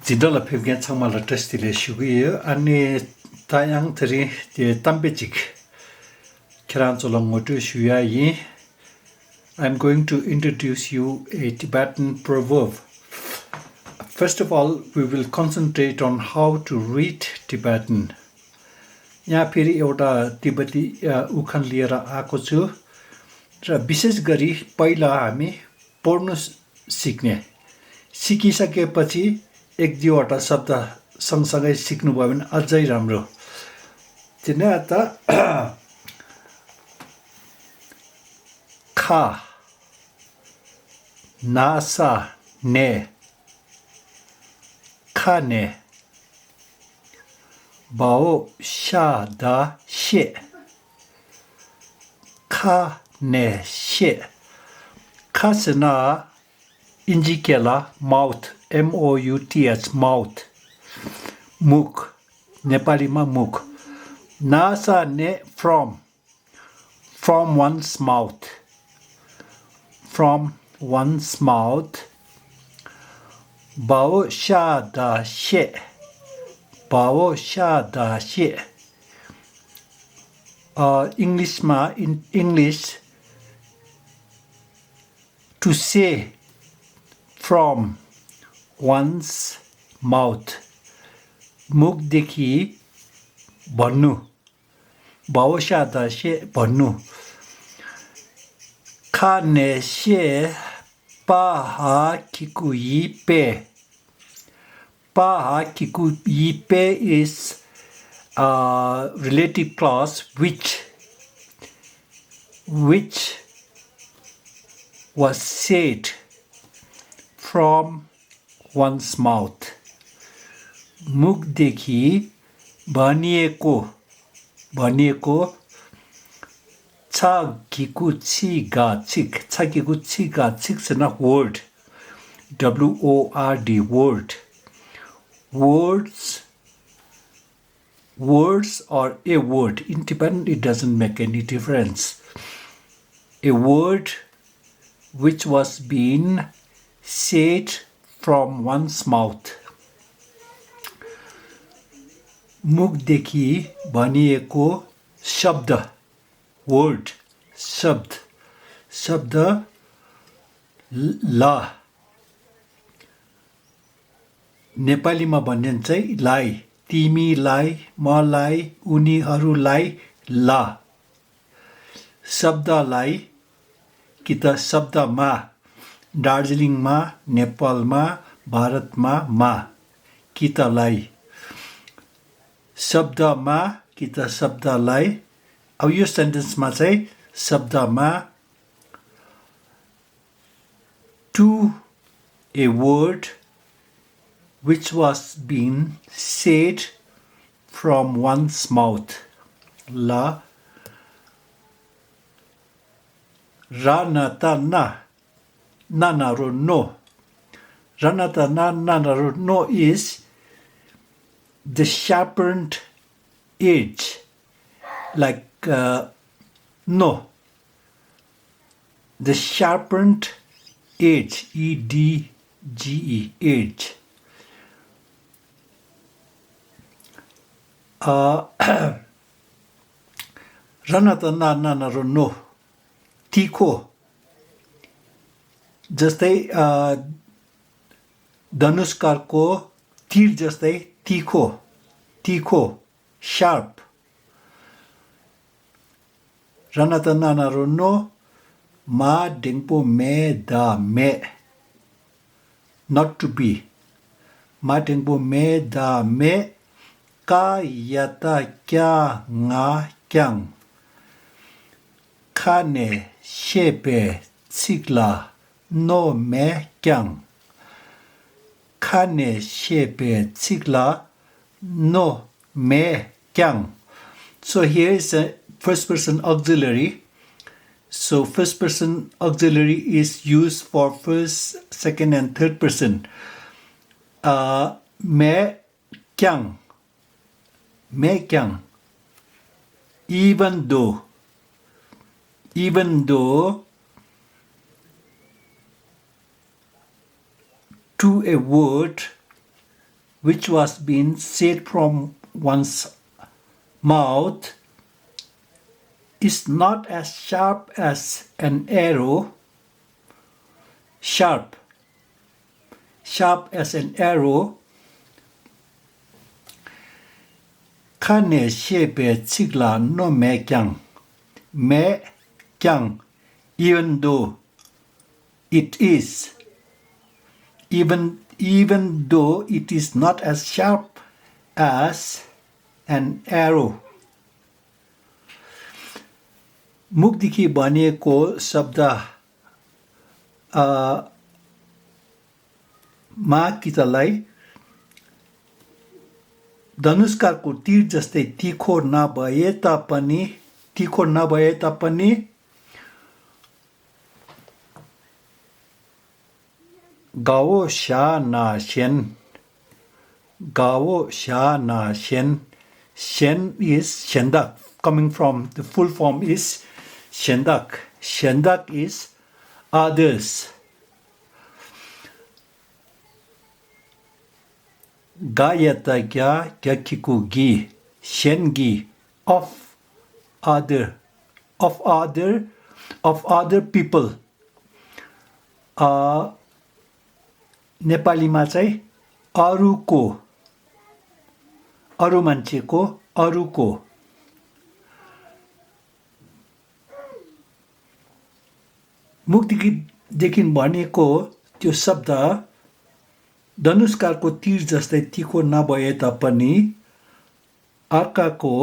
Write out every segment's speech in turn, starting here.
Tidala pevgen tsangmala testile shuguye ane tayang tari tambechik kiranzola ngoto shuyayi. I'm going to introduce you a Tibetan proverb. First of all, we will concentrate on how to read Tibetan. यहाँ फेरि एउटा तिब्बती उखान लिएर आएको छु र विशेष गरी पहिला हामी पढ्न सिकिसकेपछि एक दुईवटा शब्द सँगसँगै सिक्नुभयो भने अझै राम्रो त खा नासा ने खाने bao sha da xie ka ne xie ka sena injikela mouth mouth mouth muk nepalima muk nasa ne from one's mouth bao sha da xie bao sha da xie in English to say from one's mouth मुखदेखि भन्नु bao sha da xie भन्नु खाने xie pa ha kiku yi pe Pa kiku yipe is relative clause which was said from one's mouth. Mukdekhi banieko cha kiku chi ga chik is a word. W-O-R-D word. Words or a word. In Tibetan, it doesn't make any difference. A word which was being said from one's mouth. Mukdekhi banieko shabda. Word. Shabda la. नेपालीमा भनिन्छ चाहिँ लाई तिमीलाई मलाई उनीहरूलाई ला शब्दलाई कि त शब्दमा दार्जिलिङमा नेपालमा भारतमा मा कि त लाई शब्दमा कि त शब्दलाई अब यो सेन्टेन्समा चाहिँ शब्दमा to a word which was being said from one's mouth. La ranata na nanaro no. Ranata na nanaro no is the sharpened edge, like no. The sharpened edge, E-D-G-E, edge. Ranata na nanaro no तीखो जस्तै धनुषकारको तीर जस्तै तीखो sharp ranata nanaro no ma dengpo me da me not to be ma dengpo me da me ka yata kya nga kyang khane shepe tsikla no me kyang khane shepe tsikla no me kyang. So here is a first person auxiliary. So first person auxiliary is used for first, second and third person. Me kyang even though to a word which was being said from one's mouth is not as sharp as an arrow, sharp as an arrow. Kane shebe tsigla no me kyang, even though it is, even though it is not as sharp as an arrow. मुखदेखि बनिएको शब्द माकितलाई धनुषकारको तीर जस्तै तीखो नभए तापनि गावो शा ना Shane. Shen is Shendak, coming from the full form is Shendak. Shendak is others. Gayata gya gyakiku gi, Shengi, of other people. नेपालीमा चाहिँ अरूको, अरू मान्छेको, अरूको. मुखदेखि भनेको त्यो शब्द धनुषकारको तीर जस्तै तीखो नभए तापनि अर्काको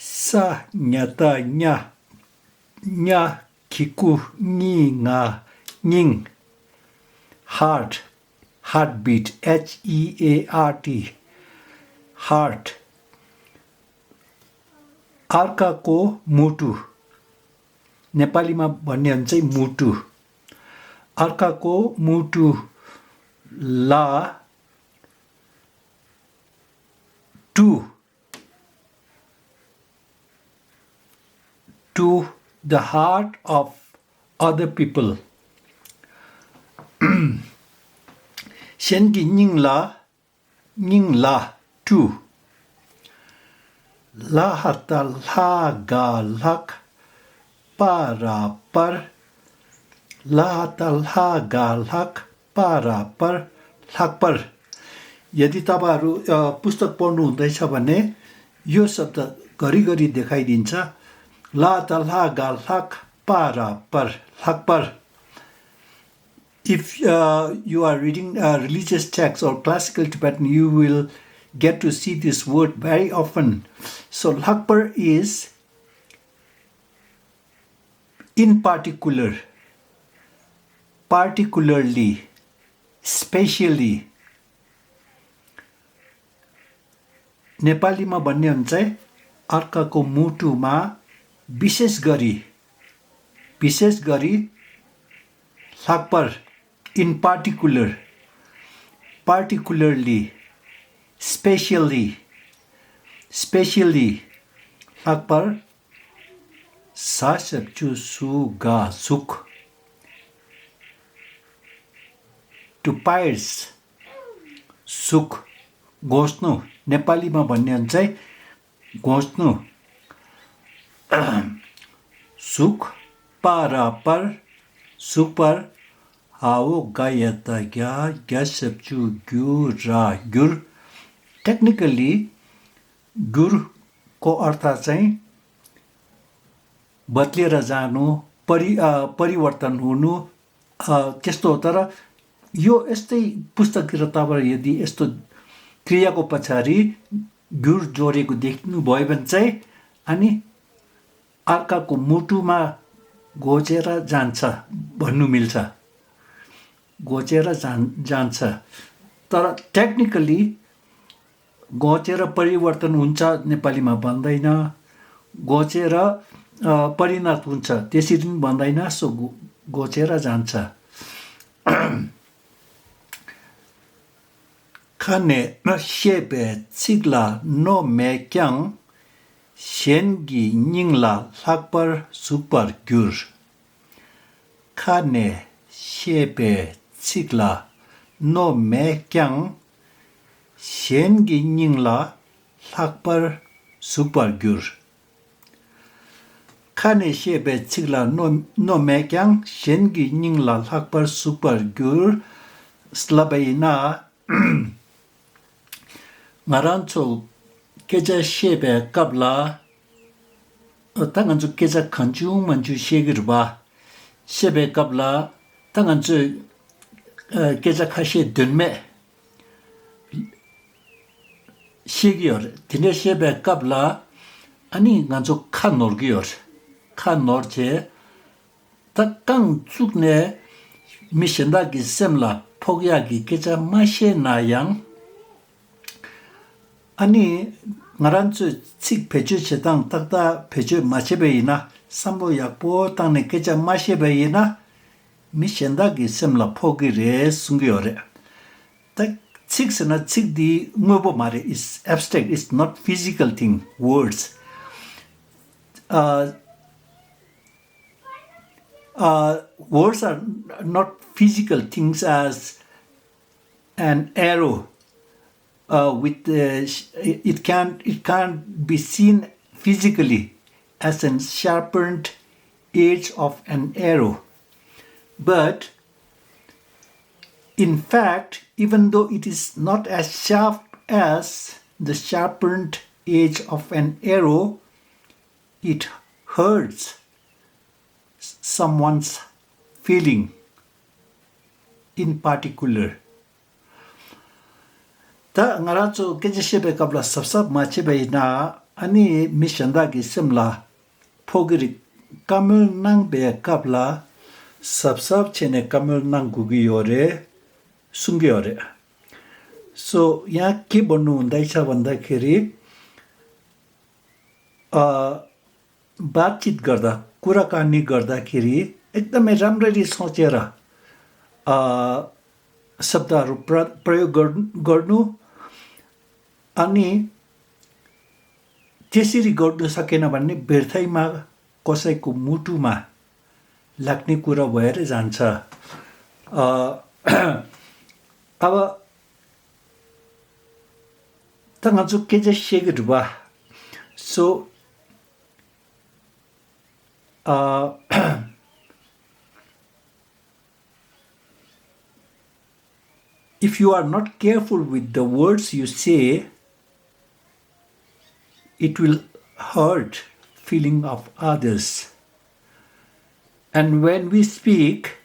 सा न्याता न्या खिकु नि nga ning heartbeat HEART heart. अर्काको मुटु, नेपालीमा भन्ने हो भने चाहिँ मुटु. अर्काको मुटु ला to the heart of other people. Shengi Ningla to La hata la ga lak para par. La hata la ga lak para par lak par. यदि तपाईहरु पुस्तक पढ्नु हुँदैछ भने यो शब्द घरिघरि देखाइदिन्छ. ला हता ला गा lock para par lak par. If you are reading religious texts or classical Tibetan, you will get to see this word very often. So lakpar is in particular, particularly, specially. नेपालीमा भन्ने हुन्छ अर्काको मुटुमा विशेष गरी lakpar. In particular, particularly, specially, lakpar sa sabchu su ga suk. To pierce, suk, घोच्नु. नेपालीमा भन्ने हुन्छ घोच्नु. सुख para par सुख पर हाओ गायता ग्या सब्चु गुर. टेक्निकली गुर को अर्थ चाहिँ बदलेर जानु, परिवर्तन हुनु त्यस्तो हो. तर यो यस्तै पुस्तकतिर तपाईहरु यदि यस्तो क्रियाको पछाडी गुर जोडेको देख्नु भयो भने चाहिँ अनि अर्काको मुटुमा घोचेर जान्छ भन्नु मिल्छ. घोचेर जान्छ. तर टेक्निकली घोचेर परिवर्तन हुन्छ नेपालीमा भन्दैन. घोचेर परिणत हुन्छ त्यसरी पनि भन्दैन. सो घोचेर जान्छ. Kane shebe tsigla no me kyang shengi ningla lakpar super gyur. Kane shebe tsigla no me kyang shengi nyingla lakbar sukbar gyur. Kane shebe chigla no mekyang shengi nyingla lakbar sukbar gyur slabayina ngarancho keja shebe kabla tangancho keja kanchung manchu shegirba shebe kabla tangancho keja kashe dunme 시기yor. Tine shebe kabla ani nganzo ka norgiyor. Ka norche ta kang tsukne mishenda ki semla pogya ki kecha mashe na yang ani ngaranzo tsik pecho chetang takta pecho machebe ina sambo yakpo tangne kecha mashebe ina mishenda ki semla pogi re sungiyore. Tak Six and a six the mare is abstract, it's not physical thing, words. Words are not physical things as an arrow with it can't be seen physically as a sharpened edge of an arrow. But in fact, even though it is not as sharp as the sharpened edge of an arrow, it hurts someone's feeling in particular. Ta ngaracho kejeshebe kabla sabsab machebe na ani mishanda gi simla pogiri kamul nang be kabla sabsab chene kamul nang gugi yore sungiyore. So ya ki bonu ndaisha banda kiri बातचीत गर्दा कुराकानी गर्दाखेरि एकदमै राम्ररी सोचेर शब्दहरू प्रयोग गर्नु अनि त्यसरी गर्नु सकेन भने व्यर्थैमा कसैको मुटुमा लाग्ने कुरा भएर जान्छ. अब tanganzu keje shegirwa. So if you are not careful with the words you say, it will hurt feeling of others. And when we speak,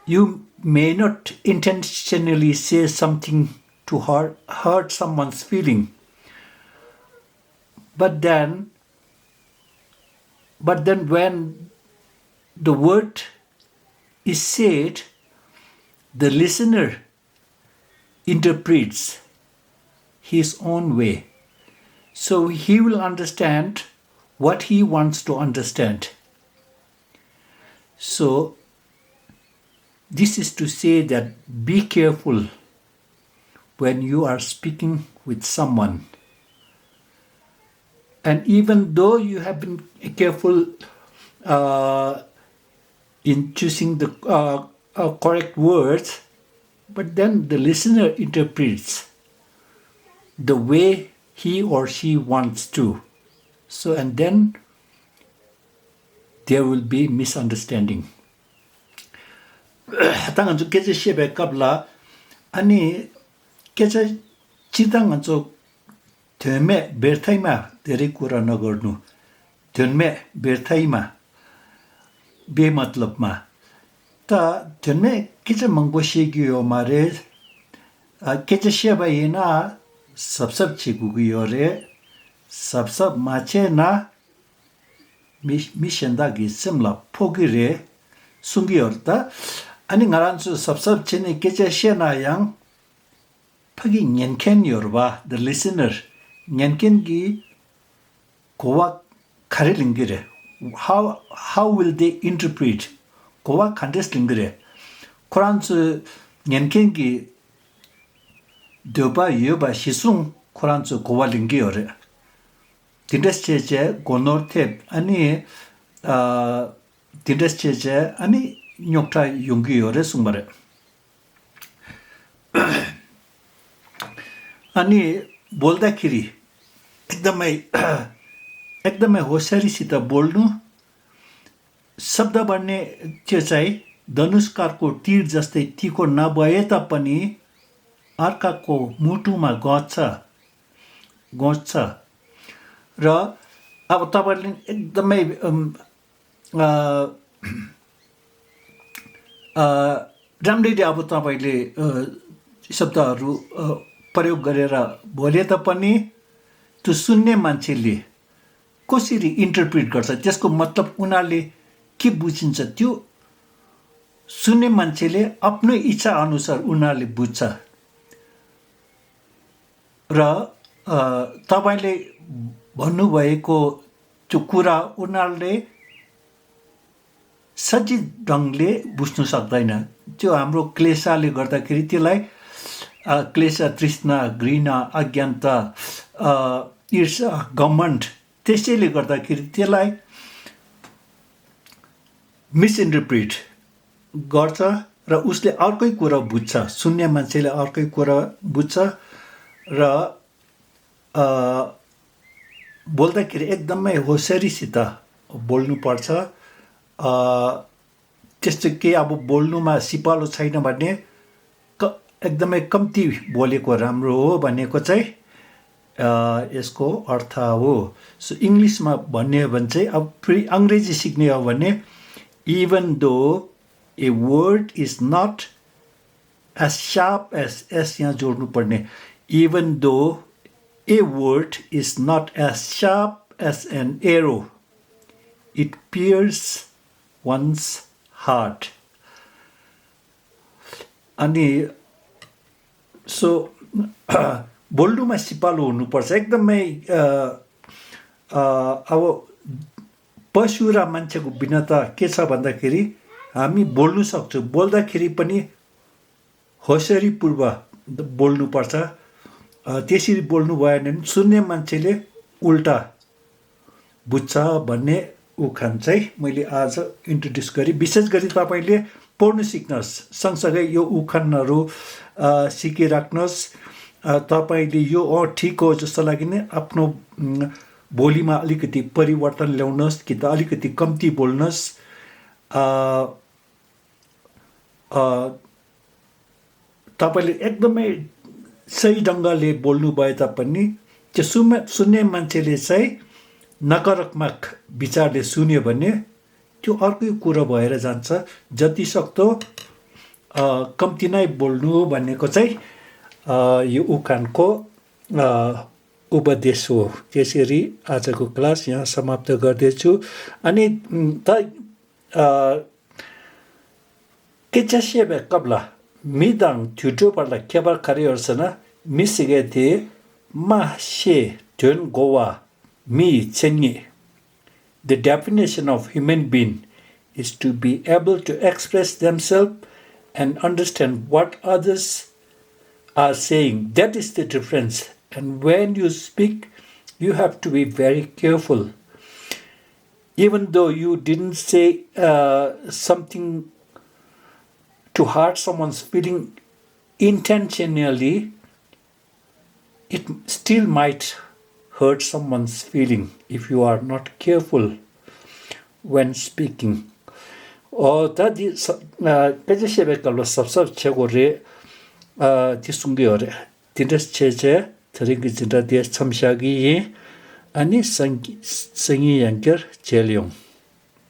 you may not intentionally say something to hurt someone's feeling. But then when the word is said, the listener interprets his own way. So he will understand what he wants to understand. So this is to say that be careful when you are speaking with someone. And even though you have been careful in choosing the correct words, but then the listener interprets the way he or she wants to. So, and then there will be misunderstanding. Tanganzu keje shebe kabla ani keje chitanganzu Tönme bertayma deri kura nagornu. Tönme bertayma be matlab ma. Ta tönme keje mangbo shegyo mare keje sheba yena sabsab chigugiyo re sabsab mache na mishendagi simla pogi re sungiyor ta ani ngaransu sabsab chene keje shena yang pagi nyenken yorba the listener Nyankin gi kowa kare lingire. How will they interpret? Kowa kandes lingire. Koransu nyankin gi doba yoba shisung koransu kowa lingi yore. Tindes cheche gonor tep ani tindes cheche ani nyokta yungi yore sungmare. अनि बोल्दाखेरि एकदमै होसियारीसित बोल्नु शब्द भन्ने चाहिँ धनुषकारको तीर जस्तै तीको नभए तापनि अर्काको मुटुमा गँच्छ र अब तपाईँले एकदमै राम्ररी अब तपाईँले शब्दहरू प्रयोग गरेर बोले तापनि त्यो सुन्ने मान्छेले कसरी इन्टरप्रिट गर्छ त्यसको मतलब उनीहरूले के बुझिन्छ त्यो सुन्ने मान्छेले आफ्नै इच्छा अनुसार उनीहरूले बुझ्छ र तपाईँले भन्नुभएको त्यो कुरा उनीहरूले सजिलो ढङ्गले बुझ्नु सक्दैन त्यो हाम्रो क्लेशले गर्दाखेरि त्यसलाई क्लेश तृष्णा घृणा अज्ञानता ईर्ष्या घमण्ड त्यसैले गर्दाखेरि त्यसलाई मिसइन्टरप्रिट गर्छ र उसले अर्कै कुरा बुझ्छ सुन्ने मान्छेले अर्कै कुरा बुझ्छ र बोल्दाखेरि एकदमै होसियारीसित बोल्नुपर्छ त्यस्तो केही अब बोल्नुमा सिपालु छैन भने एकदमै कम्ती बोलेको राम्रो हो भनेको चाहिँ यसको अर्थ हो सो इङ्ग्लिसमा भन्ने हो भने चाहिँ अब फेरि अङ्ग्रेजी सिक्ने हो भने even though a word is not as sharp as यहाँ जोड्नु पर्ने even though a word is not as sharp as an arrow it pierces one's heart अनि सो बोल्नुमा सिपालु हुनुपर्छ एकदमै अब पशु र मान्छेको भिन्नता के छ भन्दाखेरि हामी बोल्नु सक्छौँ बोल्दाखेरि पनि होसियारीपूर्वक बोल्नुपर्छ त्यसरी बोल्नु भएन भने सुन्ने मान्छेले उल्टा बुझ्छ भन्ने उखान चाहिँ मैले आज इन्ट्रोड्युस गरेँ विशेष गरी तपाईँले पढ्नु सिक्नुहोस् सँगसँगै यो उखानहरू सिकिराख्नुहोस् तपाईँले यो ठिक हो जस्तो लागि नै आफ्नो बोलीमा अलिकति परिवर्तन ल्याउनुहोस् कि त अलिकति कम्ती बोल्नुहोस् तपाईँले एकदमै सही ढङ्गले बोल्नु भए तापनि त्यो सुन्ने मान्छेले चाहिँ नकारात्मक विचारले सुन्यो भने त्यो अर्कै कुरो भएर जान्छ जति सक्दो कम्ती नै बोल्नु भनेको चाहिँ यो उखानको उपदेश हो त्यसरी आजको क्लास यहाँ समाप्त गर्दैछु अनि केचासिया कब्ला मिदाङ थ्युटोपर्ला केबार खारिहरुसँग मिसिगेथे मासे ट्युन गोवा मी चेन्गे The definition of human being is to be able to express themselves and understand what others are saying. That is the difference. And when you speak, you have to be very careful. Even though you didn't say something to hurt someone's feeling intentionally, it still might hurt someone's feeling if you are not careful when speaking. Tadi kaje shebe kallo sabsab chegore tisungi ore tindas cheche tharingi jinda dia chamshagi ani sangi yanger chelyong